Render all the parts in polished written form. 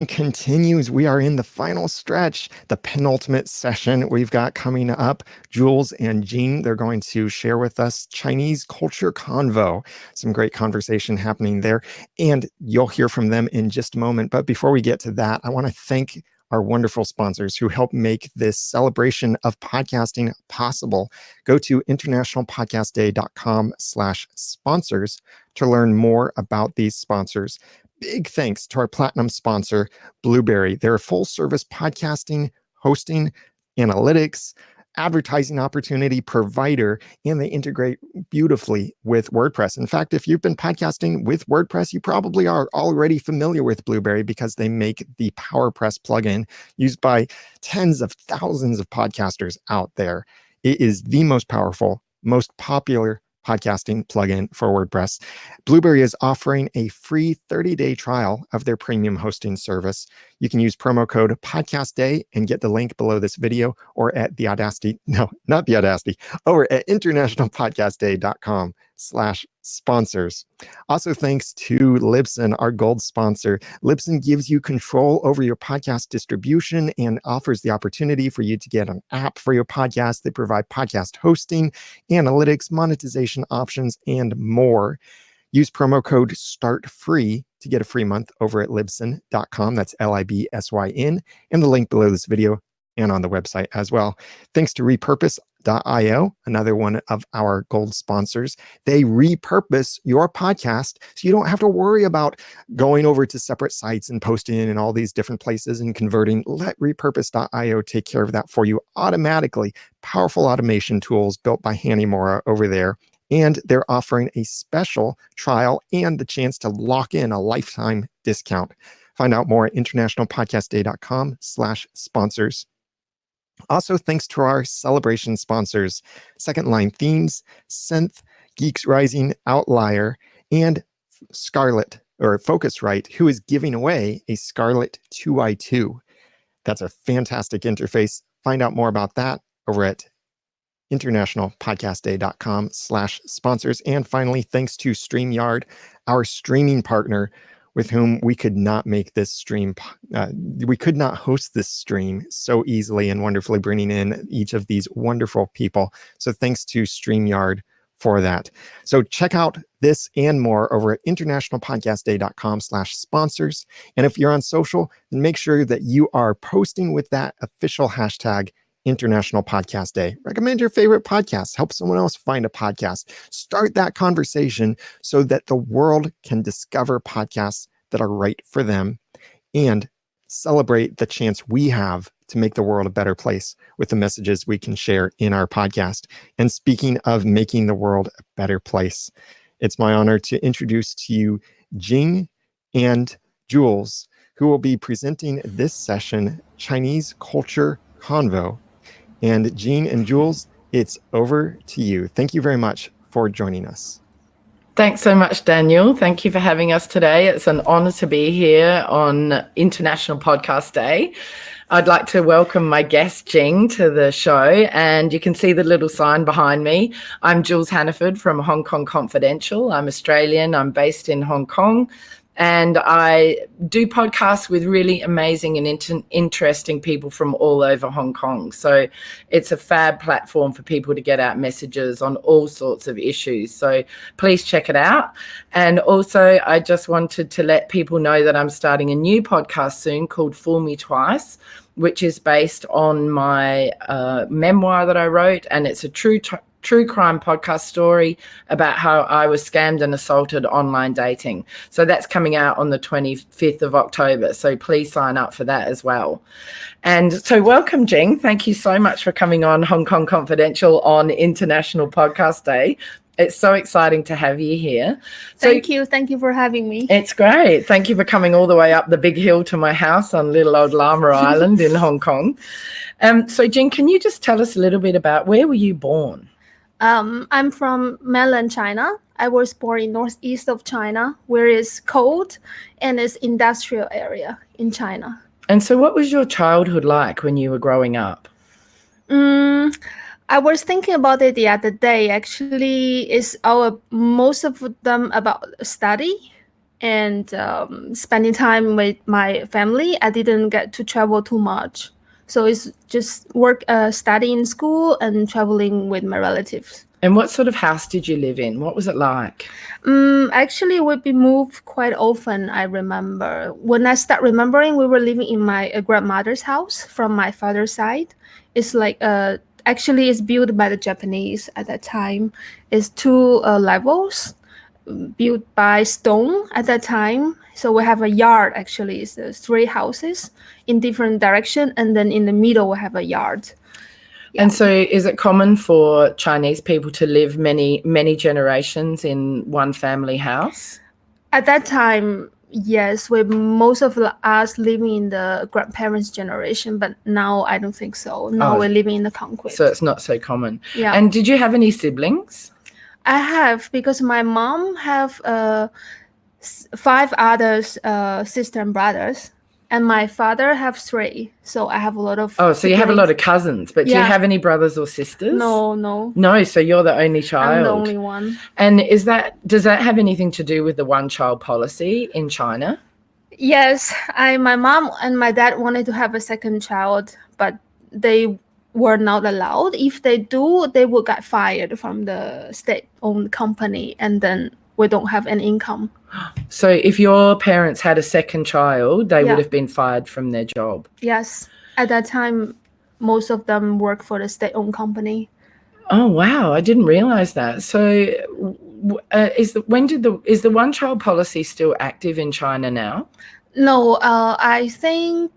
Continues. We are in the final stretch, the penultimate session we've got coming up. Jules and Jing, they're going to share with us Chinese culture convo. Some great conversation happening there, and you'll hear from them in just a moment. But before we get to that, I want to thank our wonderful sponsors who help make this celebration of podcasting possible. Go to internationalpodcastday.com/sponsors to learn more about these sponsors. Big thanks to our platinum sponsor, Blueberry. They're a full service podcasting, hosting, analytics, advertising opportunity provider, and they integrate beautifully with WordPress. In fact, if you've been podcasting with WordPress, you probably are already familiar with Blueberry because they make the PowerPress plugin used by tens of thousands of podcasters out there. It is the most powerful, most popular podcasting plugin for WordPress. Blueberry is offering a free 30-day trial of their premium hosting service. You can use promo code podcastday and get the link below this video or at over at internationalpodcastday.com/sponsors. Also, thanks to Libsyn, our gold sponsor. Libsyn gives you control over your podcast distribution and offers the opportunity for you to get an app for your podcast. They provide podcast hosting, analytics, monetization options, and more. Use promo code STARTFREE to get a free month over at libsyn.com. That's Libsyn, and the link below this video and on the website as well. Thanks to repurpose.io, another one of our gold sponsors. They repurpose your podcast so you don't have to worry about going over to separate sites and posting in all these different places and converting. Let repurpose.io take care of that for you automatically. Powerful automation tools built by Hanimura over there. And they're offering a special trial and the chance to lock in a lifetime discount. Find out more at internationalpodcastday.com/sponsors. Also, thanks to our celebration sponsors, Second Line Themes, Synth, Geeks Rising, Outlier, and Scarlett, or Focusrite, who is giving away a Scarlett 2i2. That's a fantastic interface. Find out more about that over at internationalpodcastday.com/sponsors. And finally, thanks to StreamYard, our streaming partner, with whom we could not make this stream, we could not host this stream so easily and wonderfully, bringing in each of these wonderful people. So thanks to StreamYard for that. So check out this and more over at internationalpodcastday.com/sponsors. And if you're on social, then make sure that you are posting with that official hashtag International Podcast Day. Recommend your favorite podcast. Help someone else find a podcast. Start that conversation so that the world can discover podcasts that are right for them, and celebrate the chance we have to make the world a better place with the messages we can share in our podcast. And speaking of making the world a better place, it's my honor to introduce to you Jing and Jules, who will be presenting this session, Chinese Culture Convo. And Jing and Jules, it's over to you. Thank you very much for joining us. Thanks so much, Daniel. Thank you for having us today. It's an honor to be here on International Podcast Day. I'd like to welcome my guest, Jing, to the show. And you can see the little sign behind me. I'm Jules Hannaford from Hong Kong Confidential. I'm Australian. I'm based in Hong Kong. And I do podcasts with really amazing and interesting people from all over Hong Kong. So it's a fab platform for people to get out messages on all sorts of issues. So please check it out. And also, I just wanted to let people know that I'm starting a new podcast soon called Fool Me Twice, which is based on my memoir that I wrote. And it's a true crime podcast story about how I was scammed and assaulted online dating. So that's coming out on the 25th of October. So please sign up for that as well. And so welcome, Jing. Thank you so much for coming on Hong Kong Confidential on International Podcast Day. It's so exciting to have you here. Thank you. Thank you for having me. It's great. Thank you for coming all the way up the big hill to my house on little old Llama Island in Hong Kong. So Jing, can you just tell us a little bit about where were you born? I'm from mainland China. I was born in northeast of China, where it's cold and it's industrial area in China. And so what was your childhood like when you were growing up? I was thinking about it the other day. Actually, most of them about study. and spending time with my family. I didn't get to travel too much. So it's just work, studying in school and traveling with my relatives. And what sort of house did you live in? What was it like? Actually, we've been moved quite often. I remember when I start remembering, we were living in my grandmother's house from my father's side. It's like actually it's built by the Japanese at that time. It's two levels, built by stone at that time. So we have a yard. Actually, it's three houses in different direction, and then in the middle we have a yard. Yeah. And so is it common for Chinese people to live many generations in one family house? At that time, yes, with most of us living in the grandparents' generation, but now I don't think so. Now we're living in the conquest. So it's not so common. Yeah. And did you have any siblings? I have, because my mom have 5 others, sister and brothers. And my father have 3, so I have a lot of. Oh, so you have a lot of cousins, but do you have any brothers or sisters? No. No, so you're the only child. I'm the only one. And does that have anything to do with the one-child policy in China? Yes, my mom and my dad wanted to have a second child, but they were not allowed. If they do, they will get fired from the state-owned company, and then we don't have any income. So if your parents had a second child, they would have been fired from their job? Yes. At that time, most of them work for the state-owned company. Oh, wow. I didn't realize that. So is the one-child policy still active in China now? No, I think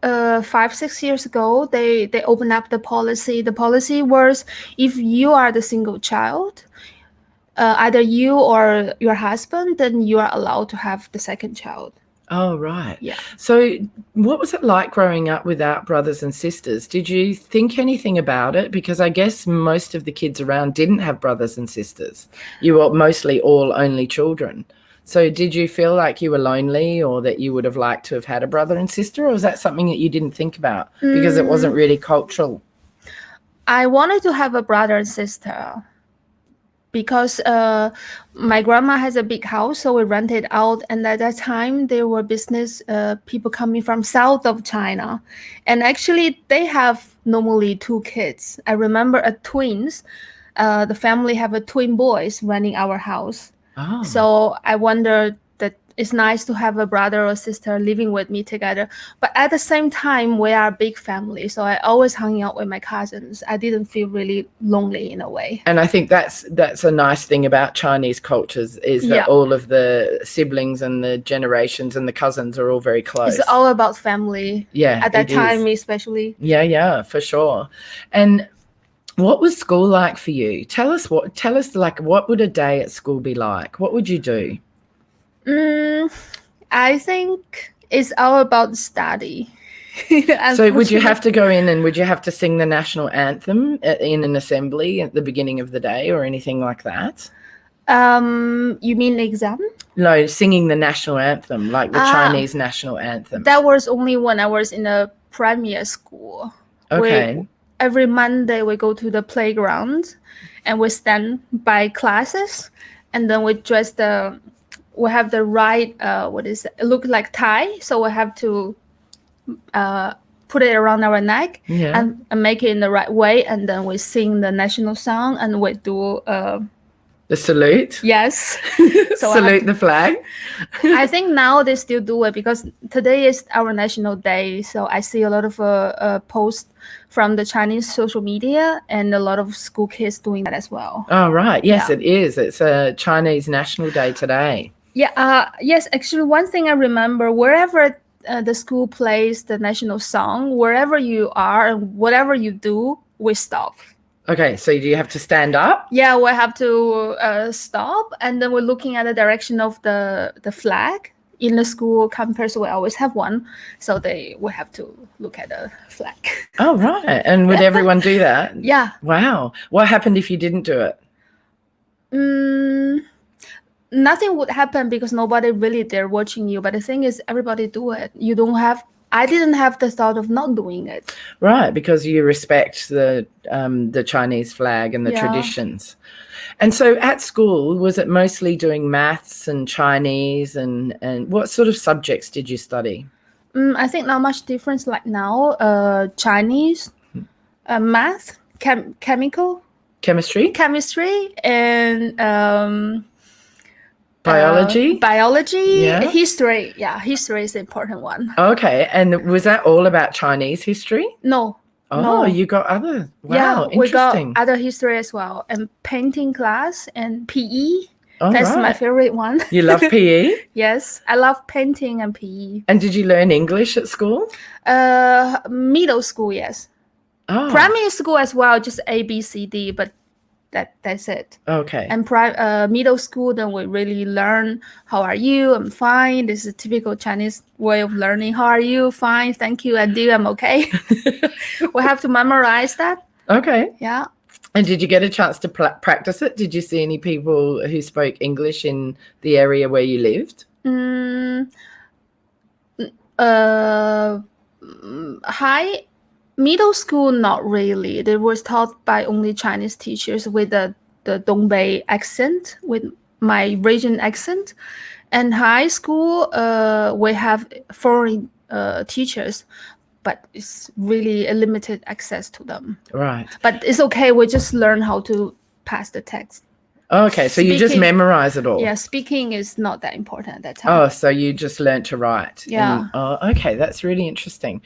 5-6 years ago, they opened up the policy. The policy was, if you are the single child, either you or your husband, then you are allowed to have the second child. Oh, right. Yeah. So what was it like growing up without brothers and sisters? Did you think anything about it? Because I guess most of the kids around didn't have brothers and sisters. You were mostly all only children. So did you feel like you were lonely, or that you would have liked to have had a brother and sister? Or was that something that you didn't think about because it wasn't really cultural? I wanted to have a brother and sister, because my grandma has a big house, so we rented out. And at that time, there were business people coming from south of China. And actually, they have normally 2 kids. I remember twins. The family have twin boys running our house. Oh. So I wondered that it's nice to have a brother or sister living with me together. But at the same time, we are a big family. So I always hung out with my cousins. I didn't feel really lonely in a way. And I think that's a nice thing about Chinese cultures, is that all of the siblings and the generations and the cousins are all very close. It's all about family. Yeah. At that time, especially. Yeah, for sure. And what was school like for you? Tell us what would a day at school be like? What would you do? I think it's all about study. So would you have to go in and would you have to sing the national anthem in an assembly at the beginning of the day or anything like that? You mean exam? No, singing the national anthem, like the Chinese national anthem. That was only when I was in a primary school. Okay. Every Monday we go to the playground and we stand by classes, and then we have the right it look like tie, so we have to put it around our neck and make it in the right way, and then we sing the national song and we do the salute. Yes. So salute the flag. I think now they still do it because today is our national day. So I see a lot of posts from the Chinese social media and a lot of school kids doing that as well. Oh, right. Yes, it is. It's a Chinese National Day today. Yeah. Yes, actually, one thing I remember, wherever the school plays the national song, wherever you are and whatever you do, we stop. Okay, so do you have to stand up? Yeah, we have to stop, and then we're looking at the direction of the flag. In the school campus, we always have one, so we have to look at the flag. Oh, right. And would everyone do that? Yeah. Wow. What happened if you didn't do it? Nothing would happen because nobody really there watching you. But the thing is, everybody do it. You don't have I didn't have the thought of not doing it. Right, because you respect the Chinese flag and the Yeah. traditions. And so at school, was it mostly doing maths and Chinese and what sort of subjects did you study? I think not much difference like now. Chinese, math, Chemistry? chemistry, and Biology? biology, Yeah. history. Yeah, history is the important one. Okay, and was that all about Chinese history? No. Oh, No. you got other. Wow, Yeah, we got interesting. other history as well, and painting class and PE. All That's my right. favorite one. You love PE? Yes, I love painting and PE. And did you learn English at school? Middle school, yes. Oh, Primary school as well, just A, B, C, D, but that's it. okay. And middle school, then we really learn, how are you? I'm fine. This is a typical Chinese way of learning. How are you? Fine, thank you. And you? I'm okay. We have to memorize that. Okay. Yeah. And did you get a chance to practice it? Did you see any people who spoke English in the area where you lived? Middle school, not really. They was taught by only Chinese teachers with the Dongbei accent, with my region accent. And high school, we have foreign teachers, but it's really a limited access to them. Right. But it's okay. We just learn how to pass the text. Okay, so you just Speaking- memorize it all. Yeah, speaking is not that important at that time. Oh, so you just learned to write. Yeah. Okay, that's really interesting.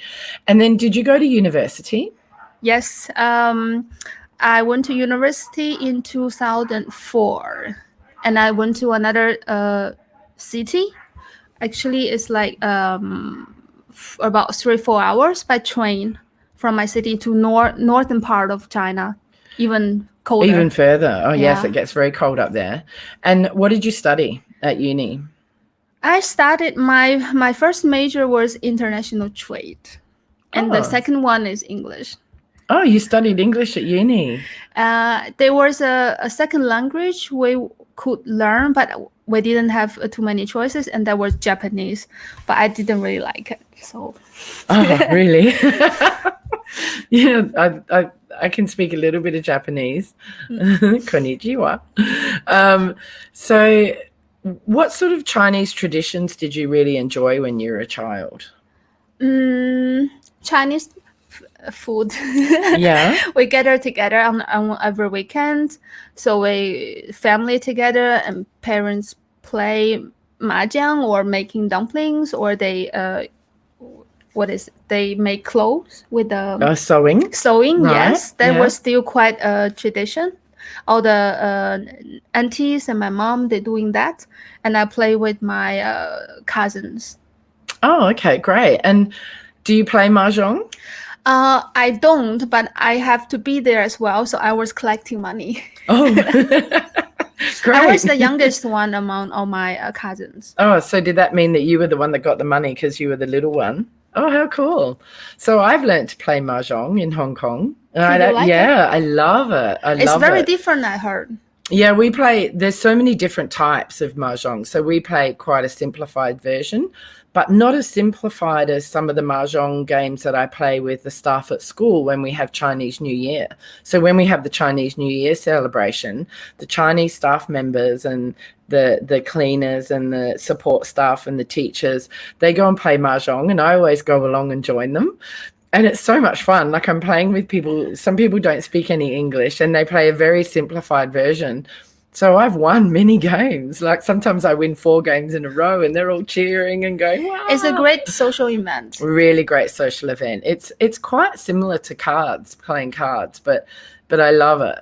And then did you go to university? Yes, I went to university in 2004, and I went to another city. Actually, it's like about 3-4 hours by train from my city to northern part of China, even colder. Even further. Oh, yes, Yeah. it gets very cold up there. And what did you study at uni? I started my first major was international trade, and the Oh. second one is English. Oh, you studied English at uni. There was a second language we could learn, but we didn't have too many choices, and that was Japanese. But I didn't really like it, so. Oh, really? Yeah, I can speak a little bit of Japanese. Konnichiwa. So what sort of Chinese traditions did you really enjoy when you were a child? Chinese food. Yeah. We gather together on every weekend, so we family together, and parents play mahjong or making dumplings, or they they make clothes with Sewing. sewing. Right, Yes, that yeah. was still quite a tradition. All the aunties and my mom, they're doing that, and I play with my cousins. Oh, okay, great. And do you play mahjong? I don't, but I have to be there as well, so I was collecting money. Oh, great. I was the youngest one among all my cousins. Oh, so did that mean that you were the one that got the money because you were the little one? Oh, how cool. So I've learned to play mahjong in Hong Kong. Do you like yeah, I love it. It's very it. different, I heard. Yeah, we play, there's so many different types of mahjong. So we play quite a simplified version, but not as simplified as some of the mahjong games that I play with the staff at school when we have Chinese New Year. So when we have the Chinese New Year celebration, the Chinese staff members and the cleaners and the support staff and the teachers, they go and play mahjong, and I always go along and join them. And it's so much fun. Like, I'm playing with people, some people don't speak any English, and they play a very simplified version. So I've won many games. Like, sometimes I win 4 games in a row, and they're all cheering and going, wow. It's a great social event. Really great social event. It's quite similar to cards, playing cards, but I love it.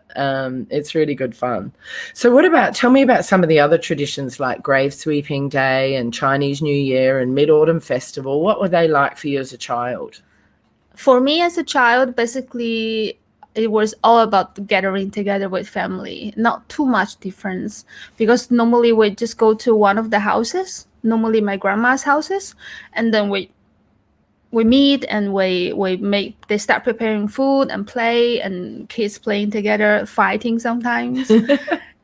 It's really good fun. So tell me about some of the other traditions like Grave Sweeping Day and Chinese New Year and Mid-Autumn Festival. What were they like for you as a child? For me as a child, basically, it was all about gathering together with family. Not too much difference, because normally we just go to one of the houses, normally my grandma's houses, and then we meet and they start preparing food and play, and kids playing together, fighting sometimes,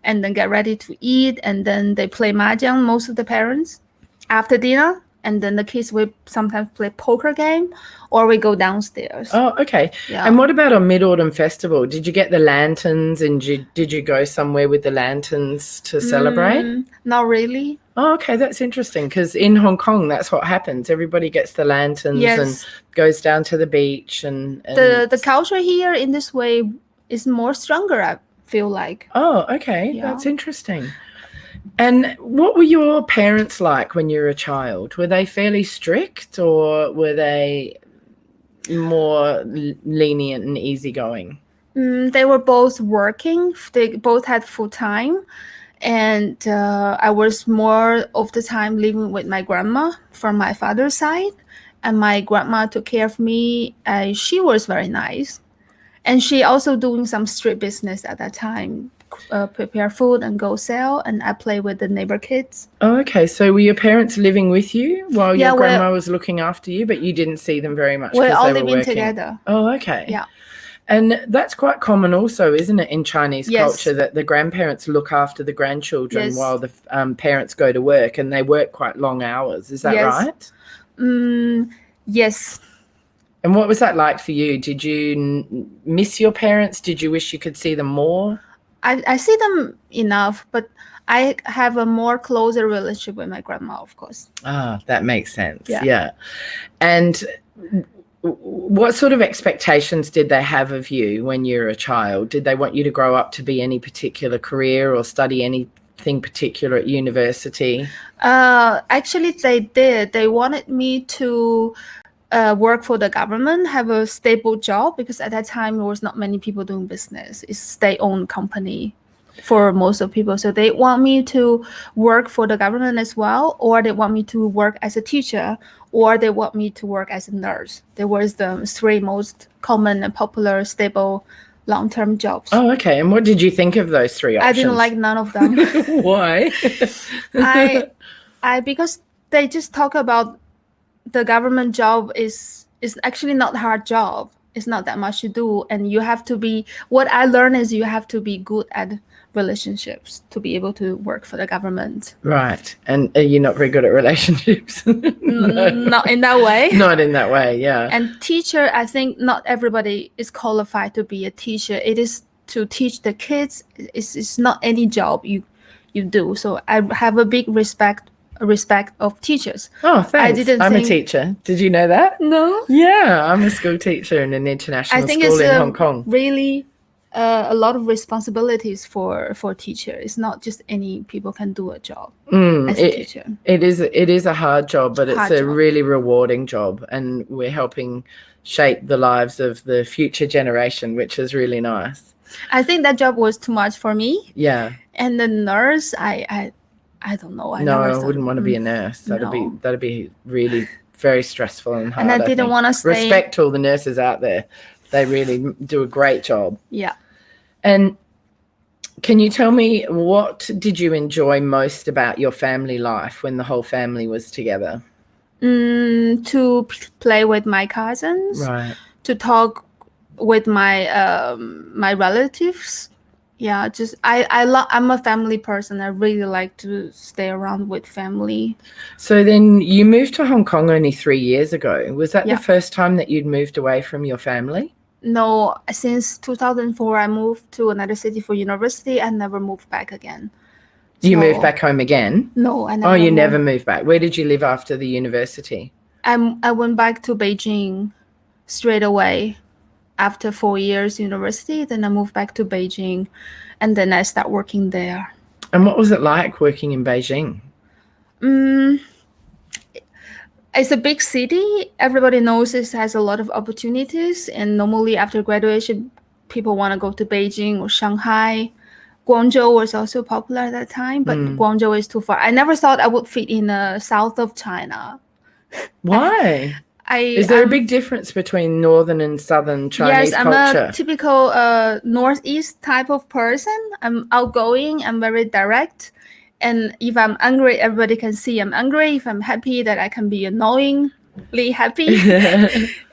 and then get ready to eat, and then they play mahjong, most of the parents. After dinner, and then the kids will sometimes play poker game, or we go downstairs. Oh, okay. Yeah. And what about on Mid-Autumn Festival? Did you get the lanterns, and did you go somewhere with the lanterns to celebrate? Not really. Oh, okay, that's interesting, because in Hong Kong, that's what happens. Everybody gets the lanterns Yes. and goes down to the beach. And The culture here in this way is more stronger, I feel like. Oh, okay, Yeah. that's interesting. And what were your parents like when you were a child? Were they fairly strict, or were they more lenient and easygoing? They were both working. They both had full time. And I was more of the time living with my grandma from my father's side. And my grandma took care of me. She was very nice. And she also doing some street business at that time, prepare food and go sell. And I play with the neighbor kids. Oh, okay. So were your parents living with you while Yeah, your grandma was looking after you, but you didn't see them very much? We're 'cause all they were living working? together. Oh, okay. Yeah. And that's quite common also, isn't it, in Chinese Yes. culture, that the grandparents look after the grandchildren Yes. while the parents go to work, and they work quite long hours. Is that Yes. right? Yes. And what was that like for you? Did you miss your parents? Did you wish you could see them more? I see them enough, but I have a more closer relationship with my grandma, of course. Ah, that makes sense. Yeah. Yeah. And what sort of expectations did they have of you when you were a child? Did they want you to grow up to be any particular career or study anything particular at university? Actually, they did. They wanted me to work for the government, have a stable job, because at that time there was not many people doing business. It's state-owned company for most of people. So they want me to work for the government as well, or they want me to work as a teacher, or they want me to work as a nurse. There was the three most common and popular, stable, long-term jobs. Oh, okay. And what did you think of those three options? I didn't like none of them. Why? I because they just talk about the government job is actually not a hard job. It's not that much to do, and you have to be. What I learned is you have to be good at relationships to be able to work for the government. Right. And are you not very good at relationships? No. Not in that way. Not in that way, yeah. And teacher, I think not everybody is qualified to be a teacher. It is to teach the kids. It's not any job you do. So I have a big respect of teachers. Oh, thanks. I'm a teacher. Did you know that? No. Yeah, I'm a school teacher in an international school in Hong Kong. Really a lot of responsibilities for teacher. It's not just any people can do a job as a teacher. It is a hard job, but it's a job. really rewarding job, and we're helping shape the lives of the future generation, which is really nice. I think that job was too much for me. Yeah. And the nurse, I don't know. I wouldn't want to be a nurse. That'd be really very stressful and hard. And I didn't want to stay. Respect to all the nurses out there. They really do a great job. Yeah. And can you tell me, what did you enjoy most about your family life when the whole family was together? To play with my cousins. Right. To talk with my my relatives. Yeah, just I'm a family person. I really like to stay around with family. So then you moved to Hong Kong only 3 years ago. Was that Yeah. the first time that you'd moved away from your family? No, since 2004, I moved to another city for university and never moved back again. You So- moved back home again? No, I never. Oh, you moved. never moved back. Where did you live after the university? I went back to Beijing straight away after 4 years university. Then I moved back to Beijing, and then I start working there. And what was it like working in Beijing? It's a big city. Everybody knows it has a lot of opportunities, and normally after graduation, people want to go to Beijing or Shanghai. Guangzhou was also popular at that time, but Guangzhou is too far. I never thought I would fit in the south of China. Why? Is there a big difference between northern and southern Chinese yes, I'm culture? a typical northeast type of person. I'm outgoing. I'm very direct. And if I'm angry, everybody can see I'm angry. If I'm happy, that I can be annoyingly happy.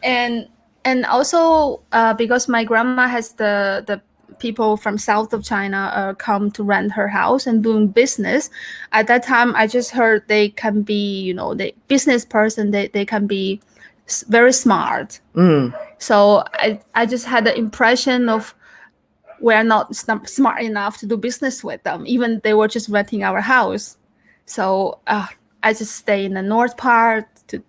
and also because my grandma has the people from south of China come to rent her house and doing business. At that time, I just heard they can be, the business person, they can be very smart. So I just had the impression of we're not smart enough to do business with them, even they were just renting our house. So I just stay in the north part to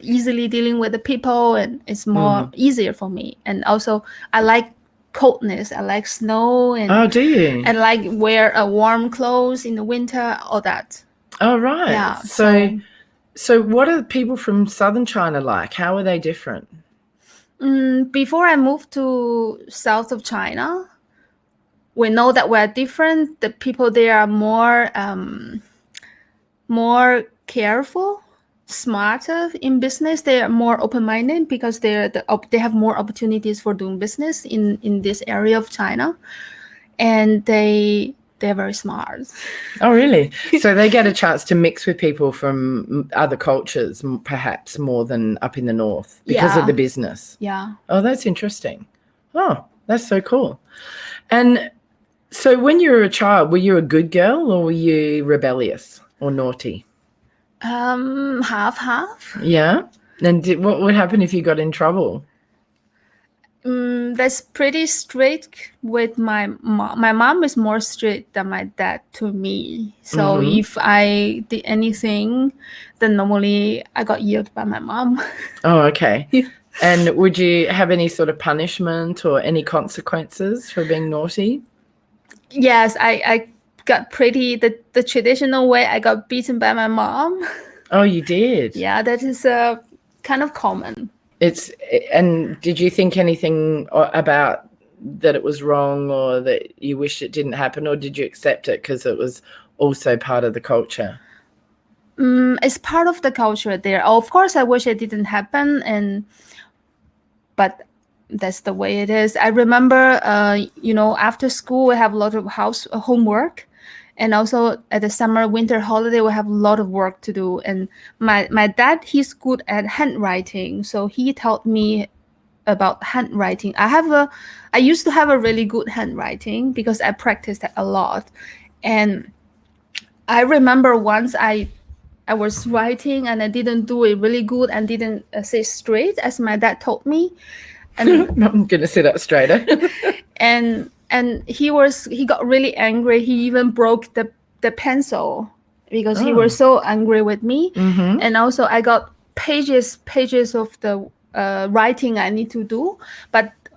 easily dealing with the people, and it's more easier for me. And also I like coldness. I like snow, and do you? And like wear a warm clothes in the winter, all that. Oh, right. Yeah. So what are people from southern China like? How are they different? Before I moved to south of China, we know that we're different. The people there are more careful, smarter in business. They are more open-minded because they have more opportunities for doing business in this area of China, and they're very smart. Oh, really? So they get a chance to mix with people from other cultures, perhaps more than up in the north because of the business. Yeah. Oh, that's interesting. Oh, that's so cool. And so when you were a child, were you a good girl or were you rebellious or naughty? Half. Yeah. And what would happen if you got in trouble? That's pretty strict with my mom. My mom is more strict than my dad to me. So if I did anything, then normally I got yelled by my mom. Oh, okay. And would you have any sort of punishment or any consequences for being naughty? Yes, I got the traditional way. I got beaten by my mom. Oh, you did? Yeah, that is kind of common. And did you think anything about that it was wrong or that you wished it didn't happen, or did you accept it because it was also part of the culture? It's part of the culture there. Of course, I wish it didn't happen, but that's the way it is. I remember, after school we have a lot of homework, and also at the summer winter holiday we have a lot of work to do. And my dad, he's good at handwriting, so he taught me about handwriting. I used to have a really good handwriting because I practiced it a lot. And I remember once I was writing and I didn't do it really good and didn't say straight as my dad told me. And I'm gonna sit up straighter. and he got really angry. He even broke the pencil because he was so angry with me. And also I got pages of the writing I need to do,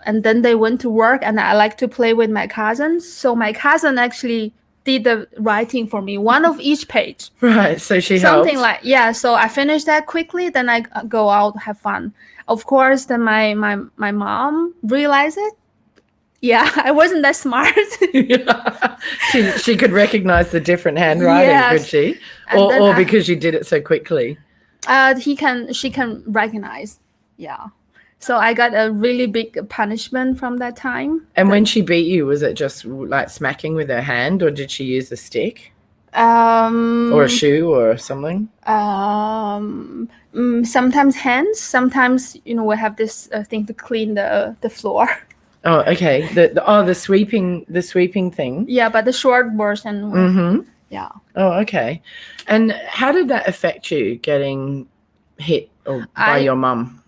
and then they went to work, and I like to play with my cousins. So my cousin actually did the writing for me, one of each page. Right, so she something helped. So I finished that quickly, then I go out, have fun. Of course, then my mom realized it. Yeah, I wasn't that smart. She could recognize the different handwriting, could she? Or because you did it so quickly? She can recognize. Yeah. So I got a really big punishment from that time. And when she beat you, was it just like smacking with her hand, or did she use a stick? Or a shoe or something? Sometimes hands. Sometimes, we have this thing to clean the floor. Oh, okay. The sweeping thing. Yeah, but the short version. Yeah. Oh, okay. And how did that affect you, getting hit by your mum?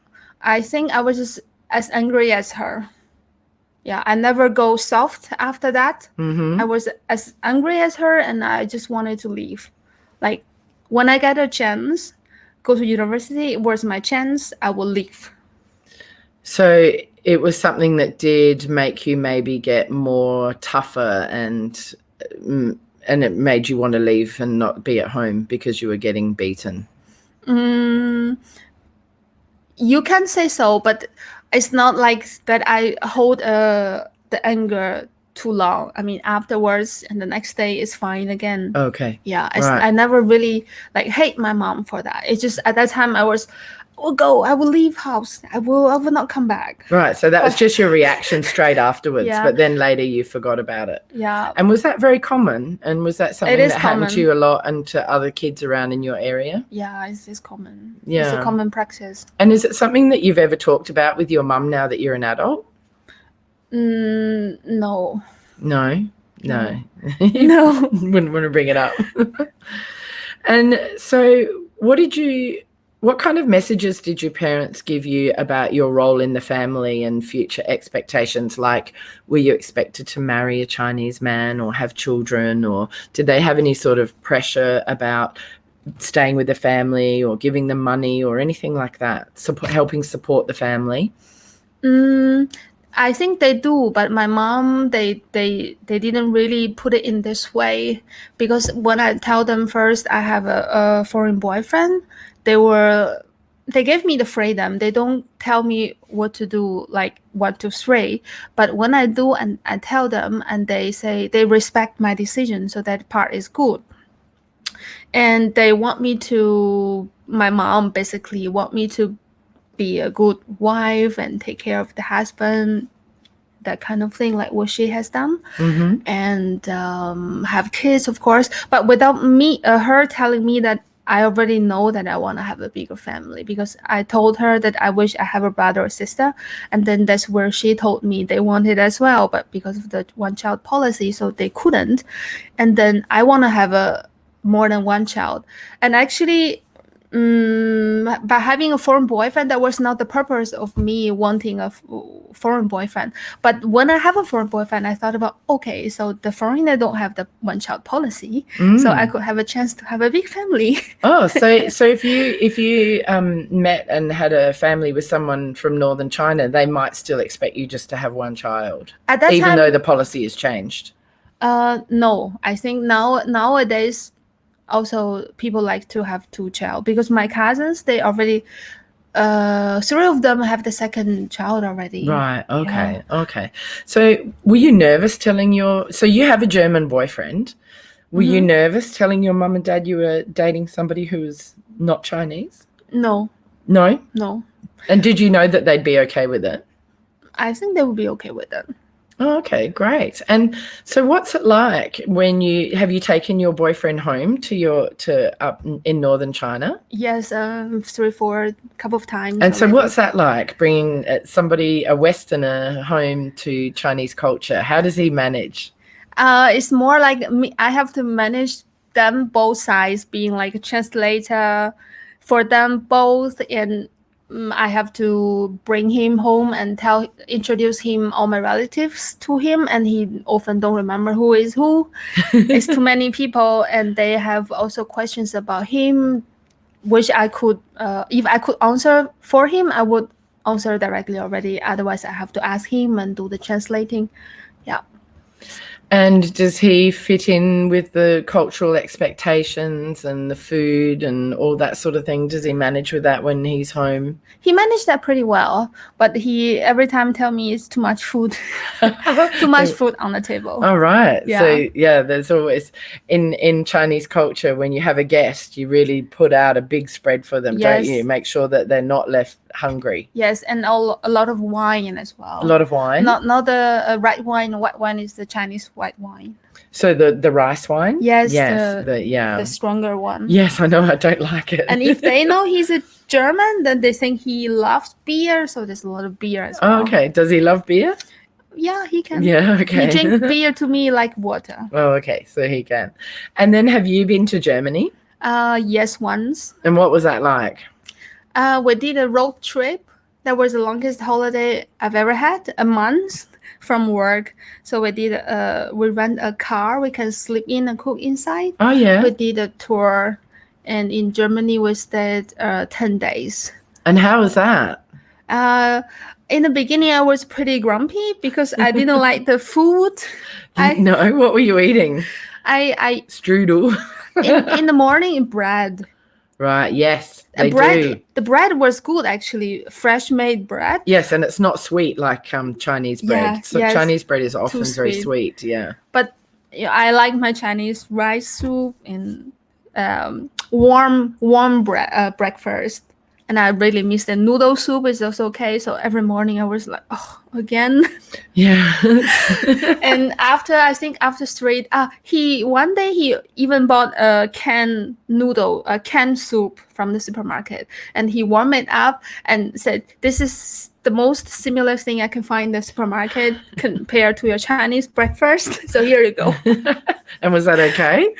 I think I was just as angry as her. Yeah, I never go soft after that. I was as angry as her, and I just wanted to leave. Like, when I get a chance, go to university, it was my chance, I will leave. So it was something that did make you maybe get more tougher, and it made you want to leave and not be at home because you were getting beaten. You can say so, but it's not like that I hold the anger too long. I mean, afterwards and the next day is fine again. Okay. Yeah, Right. I never really hate my mom for that. It's just at that time I will leave house. I will not come back. Right. So that was just your reaction straight afterwards, Yeah. But then later you forgot about it. Yeah. And was that very common? And was that something It is that happened to common. you a lot and to other kids around in your area? Yeah, it's common. Yeah. It's a common practice. And is it something that you've ever talked about with your mum now that you're an adult? No. No. No. You No. wouldn't want to bring it up. And so what kind of messages did your parents give you about your role in the family and future expectations? Like, were you expected to marry a Chinese man or have children, or did they have any sort of pressure about staying with the family or giving them money or anything like that, helping support the family? I think they do, but my mom, they didn't really put it in this way, because when I tell them first I have a foreign boyfriend, they gave me the freedom. They don't tell me what to do, like 1, 2, 3. But when I do and I tell them, and they say they respect my decision, so that part is good. And they want me to, my mom basically want me to be a good wife and take care of the husband, that kind of thing, like what she has done. And have kids, of course, but without her telling me that I already know that I want to have a bigger family, because I told her that I wish I have a brother or sister, and then that's where she told me they wanted as well, but because of the one-child policy, so they couldn't. And then I want to have more than one child. And actually, by having a foreign boyfriend, that was not the purpose of me wanting a foreign boyfriend. But when I have a foreign boyfriend, I thought about, okay, so the foreigner don't have the one-child policy, so I could have a chance to have a big family. Oh, so if you met and had a family with someone from northern China, they might still expect you just to have one child, At that even time, though the policy has changed. No, I think nowadays also people like to have 2 child, because my cousins, they already 3 of them have the second child already. Right. Okay. Yeah. Okay. So were you nervous telling so you have a German boyfriend. Were you nervous telling your mum and dad you were dating somebody who was not Chinese? No. No? No. And did you know that they'd be okay with it? I think they would be okay with it. Oh, okay, great. And so what's it like when have you taken your boyfriend home to up in northern China? Yes, 3, 4, couple of times. And so already. what's that like, bringing a Westerner home to Chinese culture? How does he manage? It's more like me. I have to manage them both sides, being like a translator for them both, and I have to bring him home and introduce him all my relatives to him, and he often don't remember who is who. It's too many people, and they have also questions about him, which I could, if I could answer for him, I would answer directly already. Otherwise, I have to ask him and do the translating. Yeah. And does he fit in with the cultural expectations and the food and all that sort of thing? Does he manage with that when he's home? He managed that pretty well, but he every time tell me it's too much food, too much food on the table. All right. Yeah. So yeah, there's always in Chinese culture, when you have a guest, you really put out a big spread for them, Yes. don't you? Make sure that they're not left hungry. Yes, and a lot of wine as well. A lot of wine. Not the red wine. White wine is the Chinese white wine. So the rice wine. Yes. The stronger one. Yes, I know. I don't like it. And if they know he's a German, then they think he loves beer. So there's a lot of beer as well. Oh, okay. Does he love beer? Yeah, he can. Yeah, okay. He drink beer to me like water. Oh, okay. So he can. And then have you been to Germany? Yes, once. And what was that like? We did a road trip. That was the longest holiday I've ever had, a month from work. So we rent a car. We can sleep in and cook inside. Oh, yeah. We did a tour. And in Germany, we stayed 10 days. And how was that? In the beginning, I was pretty grumpy because I didn't like the food. No, what were you eating? I Strudel. in the morning, bread. Right, yes, they do. The bread was good, actually, fresh made bread. Yes, and it's not sweet like Chinese bread. Yeah, So yes. Chinese bread is often Too very sweet. sweet, yeah. But I like my Chinese rice soup and warm breakfast. and I really miss the noodle soup. Is also okay. So every morning I was like, oh, again. Yeah. And after street, one day he even bought a canned soup from the supermarket, and he warmed it up and said, "This is the most similar thing I can find in the supermarket compared to your Chinese breakfast. So here you go." And was that okay?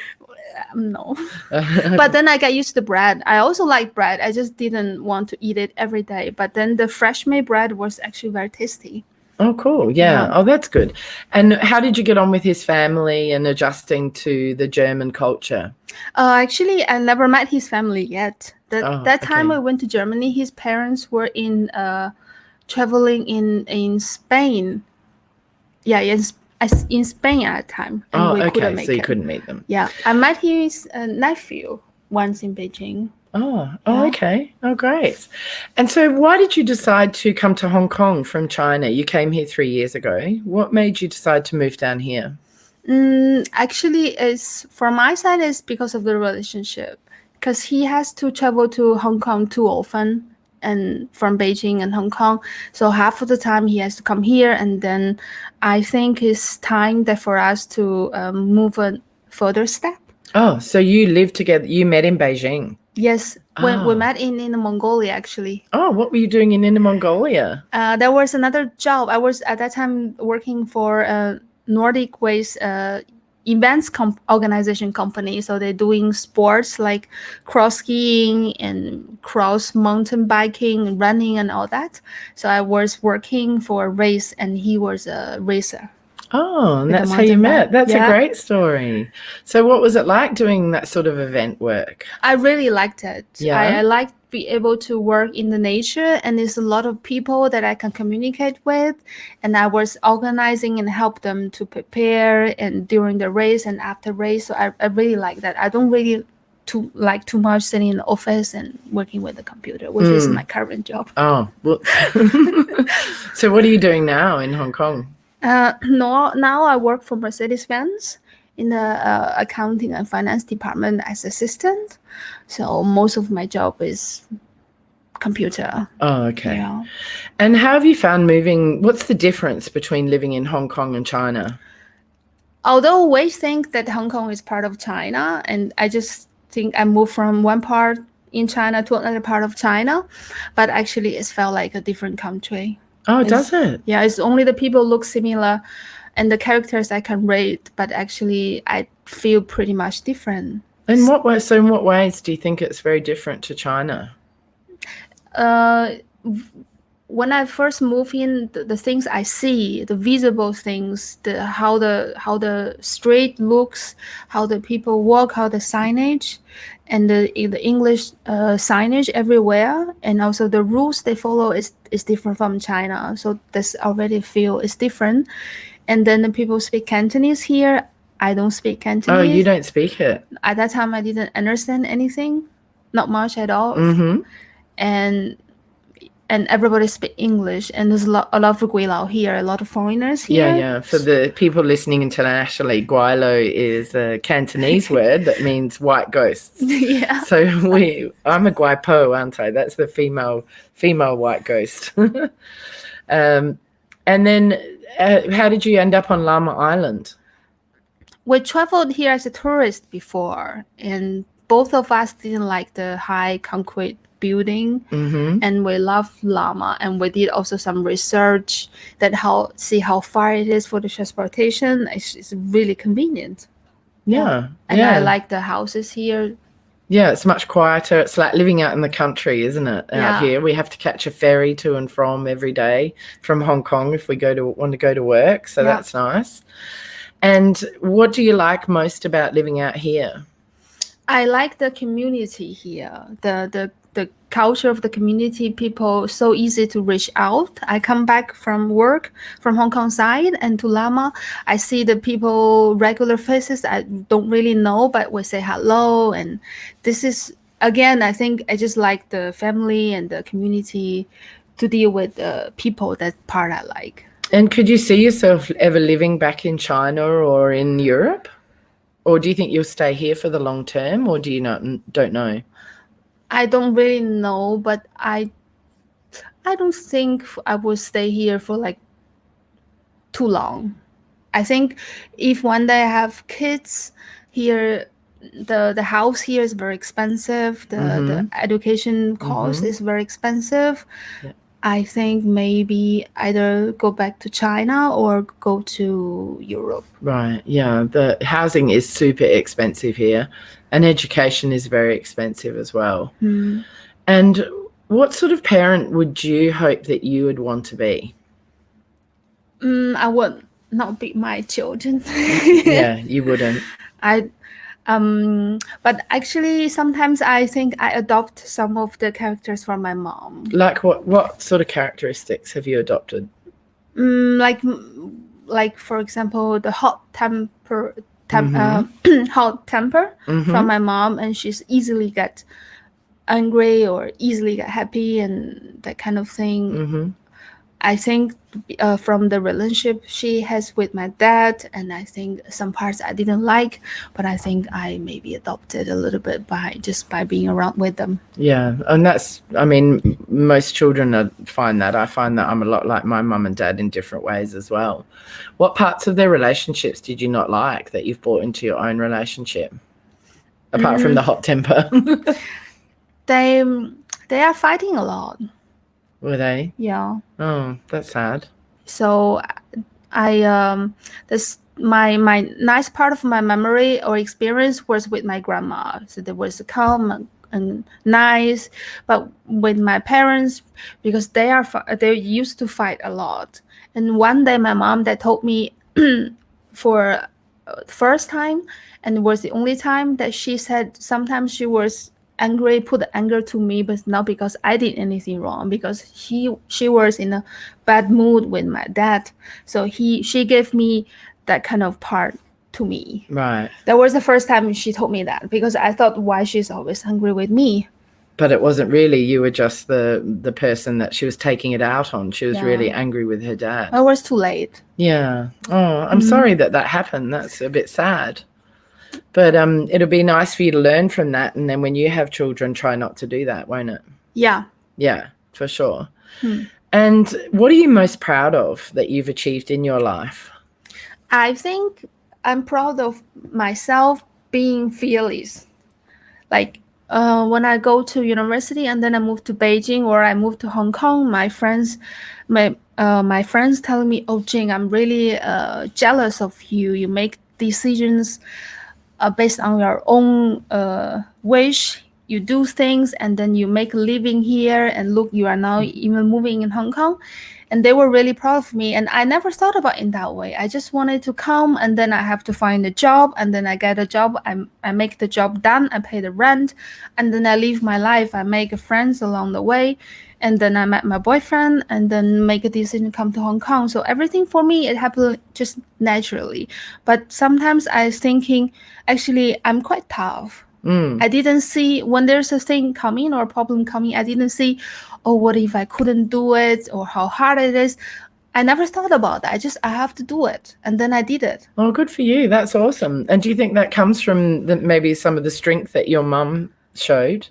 No. But then I got used to the bread. I also like bread. I just didn't want to eat it every day. But then the fresh made bread was actually very tasty. Oh, cool. Yeah. Oh, that's good. And how did you get on with his family and adjusting to the German culture? Actually, I never met his family yet. That time okay. I went to Germany, his parents were traveling in Spain. Yeah, in Spain at the time. And we couldn't make so you it. couldn't meet them. Yeah, I met his nephew once in Beijing. Okay. Oh, great. And so why did you decide to come to Hong Kong from China? You came here 3 years ago. What made you decide to move down here? Actually, from my side, it's because of the relationship. Because he has to travel to Hong Kong too often, and from Beijing and Hong Kong. So half of the time he has to come here, and then I think it's time that for us to move a further step. Oh, so you lived together. You met in Beijing. Yes, when we met in Mongolia, actually. Oh, what were you doing in Inner Mongolia? There was another job. I was at that time working for Nordic Ways events organization company. So they're doing sports like cross skiing and cross mountain biking, running, and all that. So I was working for a race, and he was a racer. Oh, and that's how you met. That's a great story. So what was it like doing that sort of event work? I really liked it. Yeah. I liked be able to work in the nature, and there's a lot of people that I can communicate with, and I was organizing and help them to prepare and during the race and after race. So I really like that. I don't really like too much sitting in the office and working with the computer, which is my current job. Oh, so what are you doing now in Hong Kong? Now I work for Mercedes-Benz in the accounting and finance department as assistant. So most of my job is computer. Oh, okay. Yeah. And how have you found moving? What's the difference between living in Hong Kong and China? Although we think that Hong Kong is part of China, and I just think I moved from one part in China to another part of China, but actually it's felt like a different country. Oh, does it? Yeah, it's only the people look similar and the characters I can rate, but actually I feel pretty much different. In what ways do you think it's very different to China? When I first move in, the things I see, the visible things, how the street looks, how the people walk, how the signage, and the English signage everywhere, and also the rules they follow is different from China. So this already feel is different. And then the people speak Cantonese here. I don't speak Cantonese. Oh, you don't speak it? At that time, I didn't understand anything, not much at all. Mm-hmm. And everybody speak English, and there's a lot of Gui Lao here, a lot of foreigners here. Yeah. For the people listening internationally, Gui Lao is a Cantonese word that means white ghosts. Yeah. So I'm a Gui Po, aren't I? That's the female white ghost. And then how did you end up on Llama Island? We traveled here as a tourist before, and both of us didn't like the high concrete building, and we love llama, and we did also some research that see how far it is for the transportation. It's really convenient. Yeah. And I like the houses here. Yeah, it's much quieter. It's like living out in the country, isn't it? Out here, we have to catch a ferry to and from every day from Hong Kong if we want to go to work. So that's nice. And what do you like most about living out here? I like the community here. The culture of the community, people so easy to reach out. I come back from work from Hong Kong side and to Lama, I see the people, regular faces I don't really know, but we say hello. And this is, again, I think I just like the family and the community to deal with the people. That part I like. And could you see yourself ever living back in China or in Europe? Or do you think you'll stay here for the long term, or do you don't know? I don't really know, but I don't think I will stay here for like too long. I think if one day I have kids here, the house here is very expensive. The education cost is very expensive. Yeah. I think maybe either go back to China or go to Europe. Right. Yeah. The housing is super expensive here, and education is very expensive as well. And what sort of parent would you hope that you would want to be? I would not be my children. Yeah, you wouldn't. But actually sometimes I think I adopt some of the characters from my mom. Like what sort of characteristics have you adopted? Like for example, the hot temper hot temper from my mom, and she's easily get angry or easily get happy and that kind of thing. I think from the relationship she has with my dad, and I think some parts I didn't like, but I think I maybe adopted a little bit by being around with them. Yeah, and most children find that. I find that I'm a lot like my mum and dad in different ways as well. What parts of their relationships did you not like that you've brought into your own relationship, apart from the hot temper? They are fighting a lot. Were they? Yeah. Oh, that's sad. So this my nice part of my memory or experience was with my grandma. So there was calm and nice, but with my parents, because they used to fight a lot. And one day my mom that told me for the first time, and it was the only time, that she said sometimes she was angry, put anger to me, but not because I did anything wrong, because she was in a bad mood with my dad, so she gave me that kind of part to me. Right. That was the first time she told me that, because I thought, why she's always angry with me? But it wasn't really, you were just the person that she was taking it out on. She was really angry with her dad. I was too late. Yeah. Oh, I'm sorry that happened. That's a bit sad. But it'll be nice for you to learn from that, and then when you have children, try not to do that, won't it? Yeah. Yeah, for sure. And what are you most proud of that you've achieved in your life? I think I'm proud of myself being fearless. Like when I go to university and then I move to Beijing or I move to Hong Kong, my friends telling me, "Oh, Jing, I'm really jealous of you. You make decisions based on your own wish. You do things and then you make a living here, and look, you are now even moving in Hong Kong." And they were really proud of me, and I never thought about it in that way. I just wanted to come, and then I have to find a job, and then I get a job, I make the job done, I pay the rent, and then I live my life. I make friends along the way, and then I met my boyfriend, and then make a decision to come to Hong Kong. So everything for me, it happened just naturally. But sometimes I was thinking, actually, I'm quite tough. I didn't see, when there's a thing coming or a problem coming, I didn't see, oh, what if I couldn't do it, or how hard it is. I never thought about that. I have to do it. And then I did it. Oh, good for you. That's awesome. And do you think that comes from maybe some of the strength that your mum showed?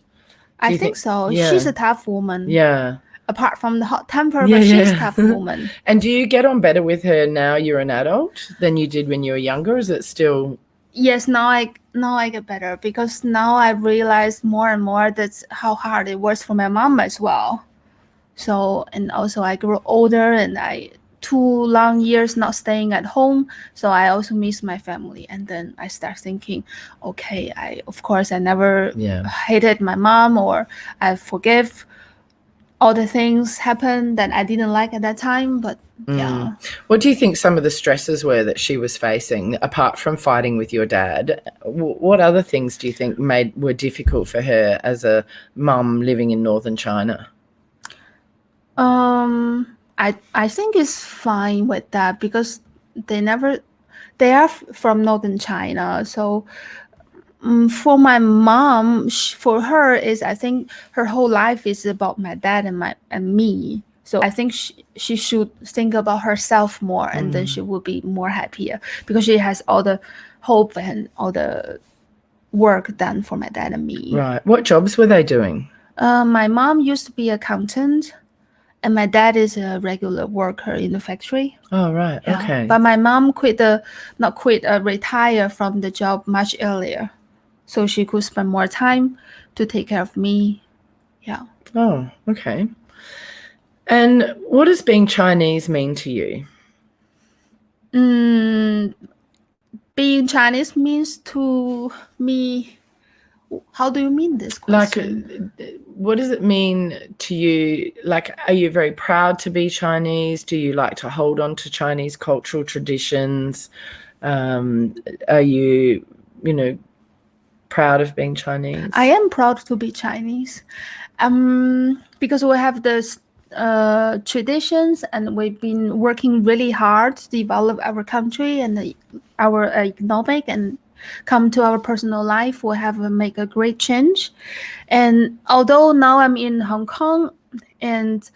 I think so. Yeah. She's a tough woman. Yeah. Apart from the hot temper, but she's a tough woman. And do you get on better with her now you're an adult than you did when you were younger? Is it still... Yes, now I get better, because now I realize more and more that's how hard it was for my mom as well. So, and also I grew older, and 2 long years not staying at home, so I also miss my family. And then I start thinking, okay, I never hated my mom, or I forgive all the things happened that I didn't like at that time, but yeah. What do you think some of the stresses were that she was facing, apart from fighting with your dad? What other things do you think were difficult for her as a mum living in northern China? I think it's fine with that, because they are from northern China. So for my mom, for her is, I think her whole life is about my dad and me. So I think she should think about herself more, and then she will be more happier, because she has all the hope and all the work done for my dad and me. Right. What jobs were they doing? My mom used to be accountant, and my dad is a regular worker in the factory. Oh, right. Yeah. Okay. But my mom retire from the job much earlier, so she could spend more time to take care of me. Yeah. Oh, okay. And what does being Chinese mean to you? Being Chinese means to me. How do you mean this question? Like, what does it mean to you? Like, are you very proud to be Chinese? Do you like to hold on to Chinese cultural traditions? Are you, proud of being Chinese? I am proud to be Chinese, because we have this traditions, and we've been working really hard to develop our country and our economic, and come to our personal life. We have make a great change. And although now I'm in Hong Kong, and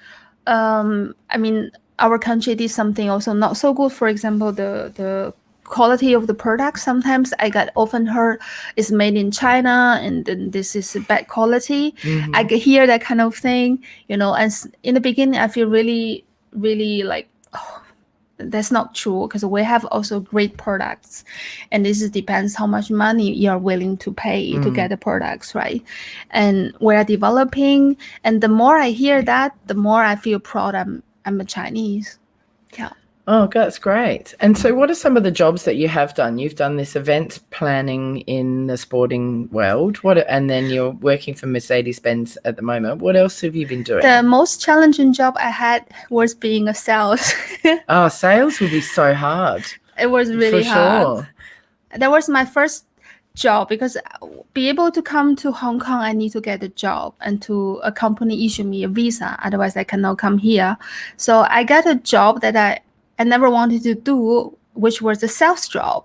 our country did something also not so good. For example, the quality of the product. Sometimes I got often heard is made in China, and then this is bad quality. I could hear that kind of thing, and in the beginning I feel really, really like, oh, that's not true, because we have also great products, and this depends how much money you're willing to pay to get the products, right? And we're developing, and the more I hear that, the more I feel proud I'm a Chinese. Yeah. Oh, that's great. And so what are some of the jobs that you have done? You've done this event planning in the sporting world, and then you're working for Mercedes-Benz at the moment. What else have you been doing? The most challenging job I had was being a sales. Oh, sales would be so hard. It was really hard. Sure. That was my first job, because be able to come to Hong Kong, I need to get a job, and to a company issue me a visa. Otherwise, I cannot come here. So I got a job that I never wanted to do, which was a sales job.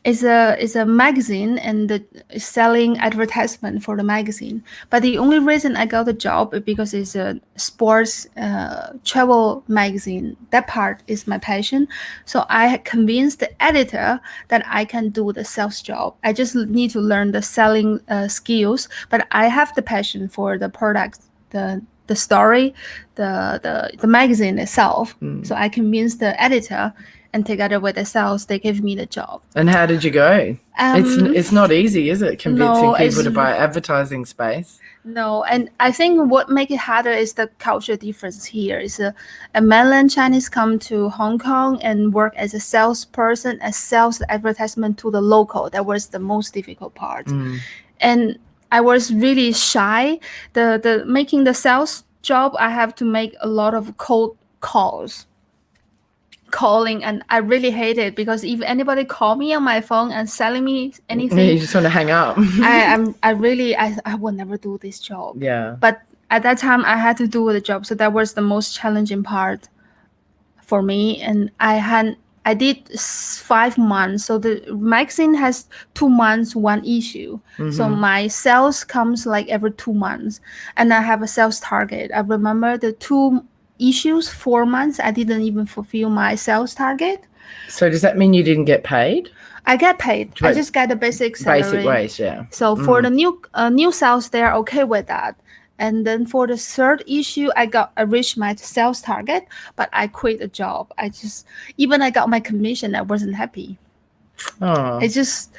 It's a magazine, and selling advertisement for the magazine. But the only reason I got the job is because it's a sports travel magazine. That part is my passion. So I convinced the editor that I can do the sales job. I just need to learn the selling skills, but I have the passion for the product, the story, the magazine itself. So I convinced the editor, and together with the sales, they gave me the job. And how did you go? It's not easy, is it? Convincing people to buy advertising space. No, and I think what makes it harder is the culture difference here. Is a mainland Chinese come to Hong Kong and work as a salesperson, and sells the advertisement to the local. That was the most difficult part. And I was really shy. The making the sales job, I have to make a lot of cold calling, and I really hate it, because if anybody call me on my phone and selling me anything, you just want to hang up. I will never do this job. Yeah. But at that time I had to do the job, so that was the most challenging part for me. And I did 5 months. So the magazine has 2 months, one issue. So my sales comes like every 2 months, and I have a sales target. I remember the 2 issues, 4 months, I didn't even fulfill my sales target. So does that mean you didn't get paid? I get paid. I just get the basic salary. Basic wage, yeah. So for the new sales, they're okay with that. And then for the 3rd issue, I reached my sales target, but I quit the job. I got my commission, I wasn't happy. Oh, it just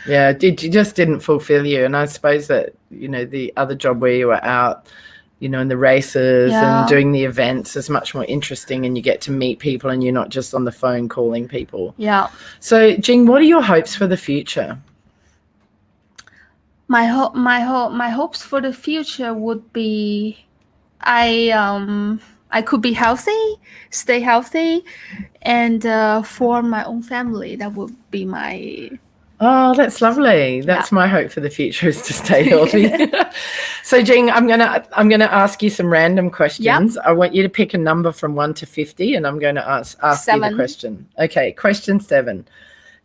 didn't fulfill you. And I suppose that the other job where you were out, in the races and doing the events is much more interesting, and you get to meet people, and you're not just on the phone calling people. Yeah. So, Jing, what are your hopes for the future? My hopes for the future would be, I could be healthy, stay healthy, and form my own family. That would be my. Oh, that's lovely. That's my hope for the future, is to stay healthy. So, Jing, I'm gonna ask you some random questions. I want you to pick a number from 1 to 50, and I'm going to ask you the question. Okay, question 7.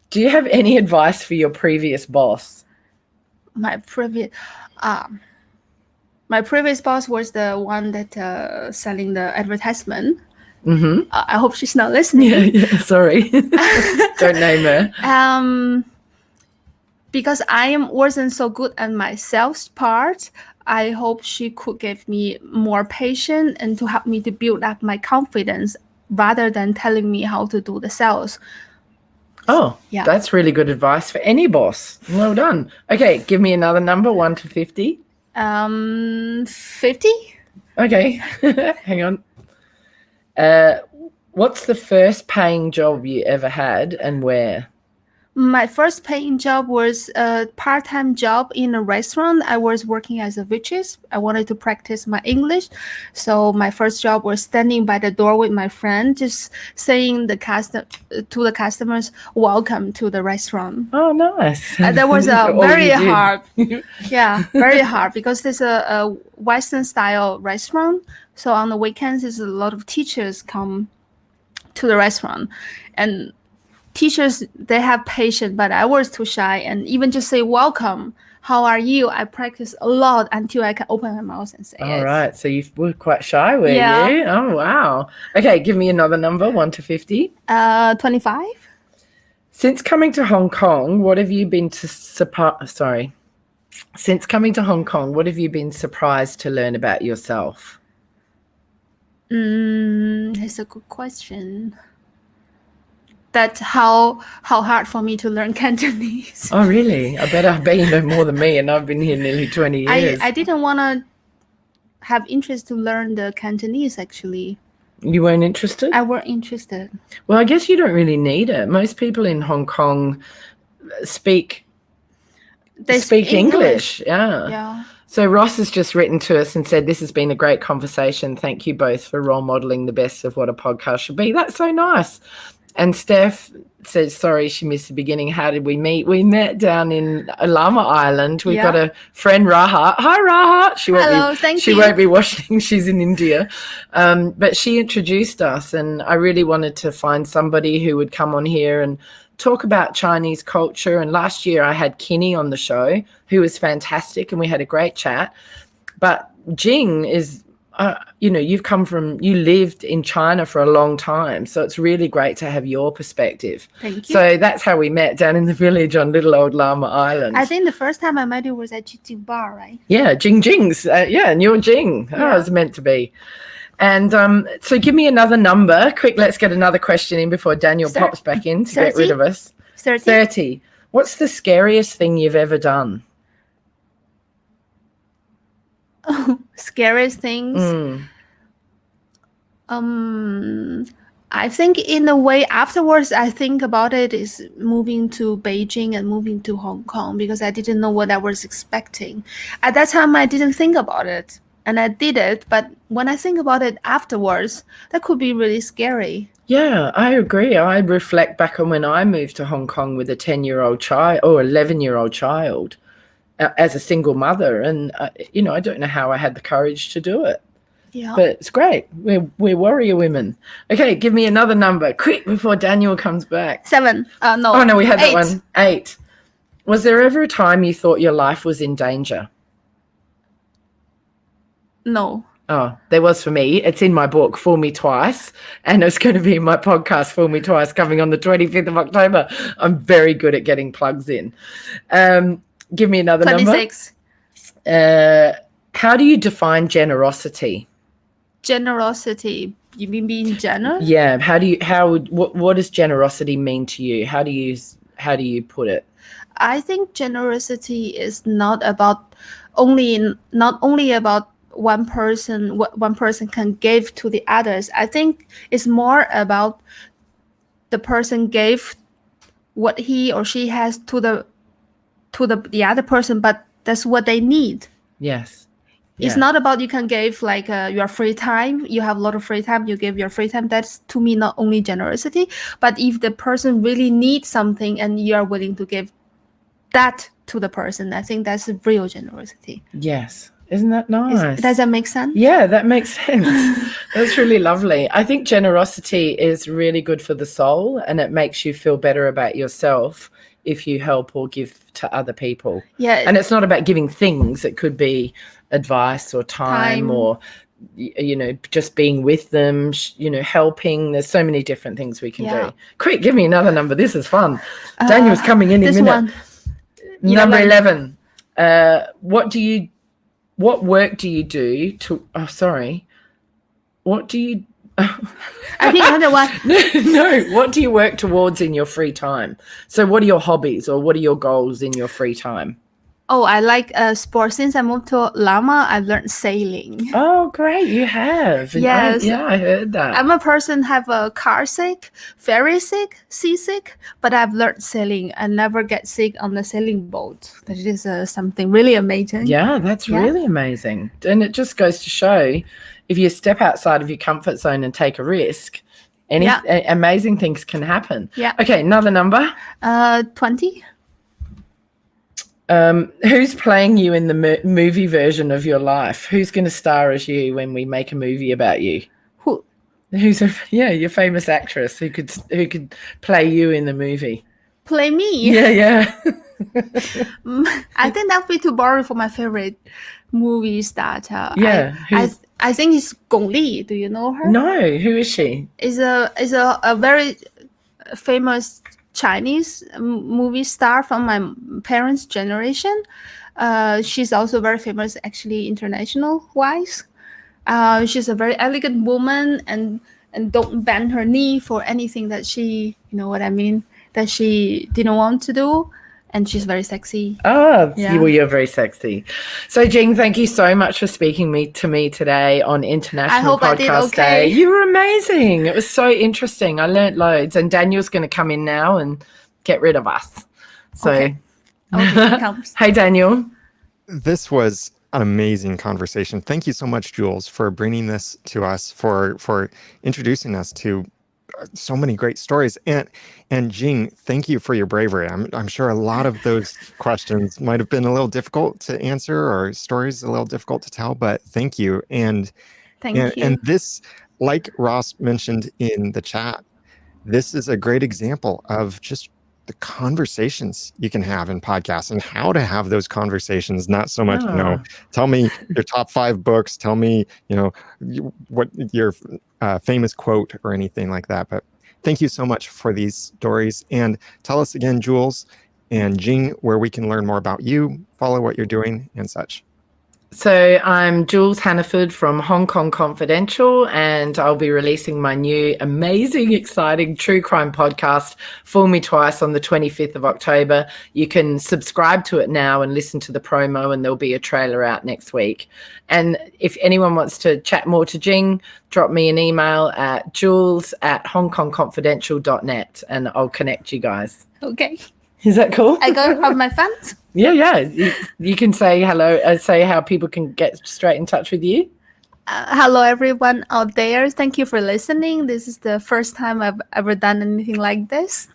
Do you have any advice for your previous boss? My previous boss was the one that selling the advertisement. I hope she's not listening. Yeah, sorry. Don't name her. Because I wasn't so good at my sales part, I hope she could give me more patience and to help me to build up my confidence rather than telling me how to do the sales. Oh, Yeah. that's really good advice for any boss. Well done. Okay, give me another number, 1 to 50. 50. Okay, hang on. What's the first paying job you ever had and where? My first paying job was a part-time job in a restaurant. I was working as a waitress. I wanted to practice my English. So my first job was standing by the door with my friend, just saying to the customers, welcome to the restaurant. Oh, nice. That was All very you did. hard. Yeah, very hard because it's a Western style restaurant. So on the weekends, there's a lot of teachers come to the restaurant, and teachers, they have patience, but I was too shy, and even just say welcome, how are you, I practice a lot until I can open my mouth and say All it. right, so you were quite shy, were Yeah. you? Oh, wow. Okay, give me another number, 1 to 50. 25. Since coming to Hong Kong, what have you been Since coming to Hong Kong, what have you been surprised to learn about yourself? It's a good question. That's how hard for me to learn Cantonese. Oh, really? I bet you know more than me, and I've been here nearly 20 years. I didn't want to have interest to learn the Cantonese, actually. You weren't interested? I weren't interested. Well, I guess you don't really need it. Most people in Hong Kong speak English. Yeah. So Ross has just written to us and said, this has been a great conversation. Thank you both for role modeling the best of what a podcast should be. That's so nice. And Steph says, sorry, she missed the beginning. How did we meet? We met down in Llama Island. We've got a friend, Rahat. Hi, Rahat. She won't be watching. She's in India. But she introduced us, and I really wanted to find somebody who would come on here and talk about Chinese culture. And last year I had Kinney on the show, who was fantastic, and we had a great chat. But Jing is... you lived in China for a long time, so it's really great to have your perspective. Thank you. So that's how we met, down in the village on little old Llama Island. I think the first time I met you was at Jing Bar, right? Yeah, Jing's. And you're Jing. Yeah. Oh, it was meant to be. And so give me another number. Quick, let's get another question in before Daniel pops back in to 30? Get rid of us. 30. What's the scariest thing you've ever done? Scariest things. I think in a way afterwards I think about it is moving to Beijing and moving to Hong Kong, because I didn't know what I was expecting. At that time I didn't think about it, and I did it, but when I think about it afterwards, that could be really scary. Yeah, I agree. I reflect back on when I moved to Hong Kong with a 10-year-old child or 11-year-old child. As a single mother, and I don't know how I had the courage to do it. Yeah, but it's great. We're warrior women. Okay, give me another number, quick, before Daniel comes back. 7. No. Oh no, we had 8. that one. 8. Was there ever a time you thought your life was in danger? No. Oh, there was for me. It's in my book, Fool Me Twice, and it's going to be in my podcast, Fool Me Twice, coming on the 25th of October. I'm very good at getting plugs in. Give me another 26. Number. How do you define generosity? Generosity. You mean being generous? Yeah. What does generosity mean to you? How do you put it? I think generosity is not only about one person, what one person can give to the others. I think it's more about the person gave what he or she has to the other person, but that's what they need. Yes. It's not about you can give like your free time. You have a lot of free time, you give your free time. That's to me not only generosity, but if the person really needs something and you are willing to give that to the person, I think that's real generosity. Yes. Isn't that nice? Does that make sense? Yeah, that makes sense. That's really lovely. I think generosity is really good for the soul, and it makes you feel better about yourself if you help or give to other people. Yeah. And it's not about giving things. It could be advice or time. Or, just being with them, helping. There's so many different things we can do. Quick, give me another number. This is fun. Daniel's coming in a minute. One. Number 11. What do you what work do you do to? Oh, sorry. What do you? I think another one. No. What do you work towards in your free time? So, what are your hobbies, or what are your goals in your free time? Oh, I like sports. Since I moved to Lama, I've learned sailing. Oh, great! You have. And Yes. I heard that. I'm a person have a car sick, ferry sick, seasick, but I've learned sailing. I never get sick on the sailing boat. That is something really amazing. Yeah, that's really amazing. And it just goes to show, if you step outside of your comfort zone and take a risk, amazing things can happen. Yeah. Okay, another number. 20. Who's playing you in the movie version of your life? Who's going to star as you when we make a movie about you? Who? Who's your famous actress who could play you in the movie? Play me? Yeah. I think that would be too boring for my favorite movie star. I think it's Gong Li. Do you know her? No. Who is she? Is a very famous Chinese movie star from my parents' generation. She's also very famous, actually, international wise. She's a very elegant woman, and don't bend her knee for anything that she, you know what I mean, that she didn't want to do. And she's very sexy. Oh, well, you're very sexy. So, Jing, thank you so much for speaking to me today on International Podcast Day. You were amazing. It was so interesting. I learned loads. And Daniel's going to come in now and get rid of us. So, okay, hey, Daniel. This was an amazing conversation. Thank you so much, Jules, for bringing this to us, for introducing us to so many great stories. And Jing, thank you for your bravery. I'm sure a lot of those questions might have been a little difficult to answer, or stories a little difficult to tell, but thank you. And this, like Ross mentioned in the chat, this is a great example of just the conversations you can have in podcasts and how to have those conversations. Not so much, tell me your top 5 books, tell me, what your famous quote or anything like that. But thank you so much for these stories. And tell us again, Jules and Jing, where we can learn more about you, follow what you're doing and such. So I'm Jules Hannaford from Hong Kong Confidential, and I'll be releasing my new amazing, exciting true crime podcast, Fool Me Twice, on the 25th of October. You can subscribe to it now and listen to the promo, and there'll be a trailer out next week. And if anyone wants to chat more to Jing, drop me an email at jules@hongkongconfidential.net and I'll connect you guys. Okay. Is that cool? I go have my fans. Yeah. You can say hello, say how people can get straight in touch with you. Hello, everyone out there. Thank you for listening. This is the first time I've ever done anything like this.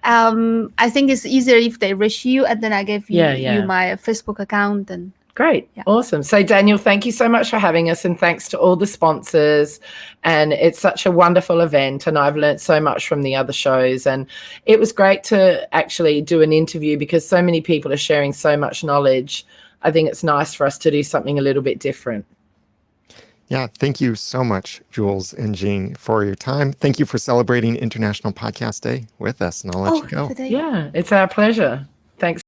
I think it's easier if they reach you, and then I give you my Facebook account. And great. Yeah. Awesome. So, Daniel, thank you so much for having us, and thanks to all the sponsors. And it's such a wonderful event, and I've learned so much from the other shows. And it was great to actually do an interview because so many people are sharing so much knowledge. I think it's nice for us to do something a little bit different. Yeah, thank you so much, Jules and Jing, for your time. Thank you for celebrating International Podcast Day with us, and I'll let you go. Today. Yeah, it's our pleasure. Thanks.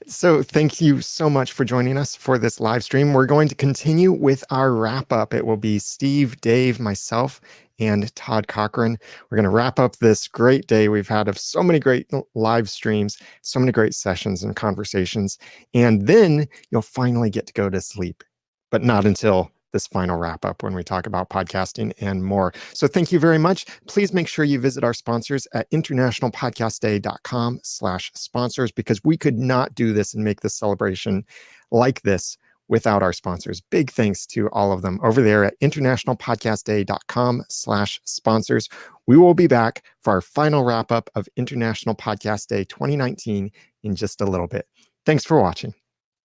So thank you so much for joining us for this live stream. We're going to continue with our wrap up. It will be Steve, Dave, myself, and Todd Cochran. We're going to wrap up this great day we've had of so many great live streams, so many great sessions and conversations. And then you'll finally get to go to sleep, but not until this final wrap up when we talk about podcasting and more. So thank you very much. Please make sure you visit our sponsors at internationalpodcastday.com/sponsors, because we could not do this and make this celebration like this without our sponsors. Big thanks to all of them over there at internationalpodcastday.com/sponsors. We will be back for our final wrap up of International Podcast Day 2019 in just a little bit. Thanks for watching.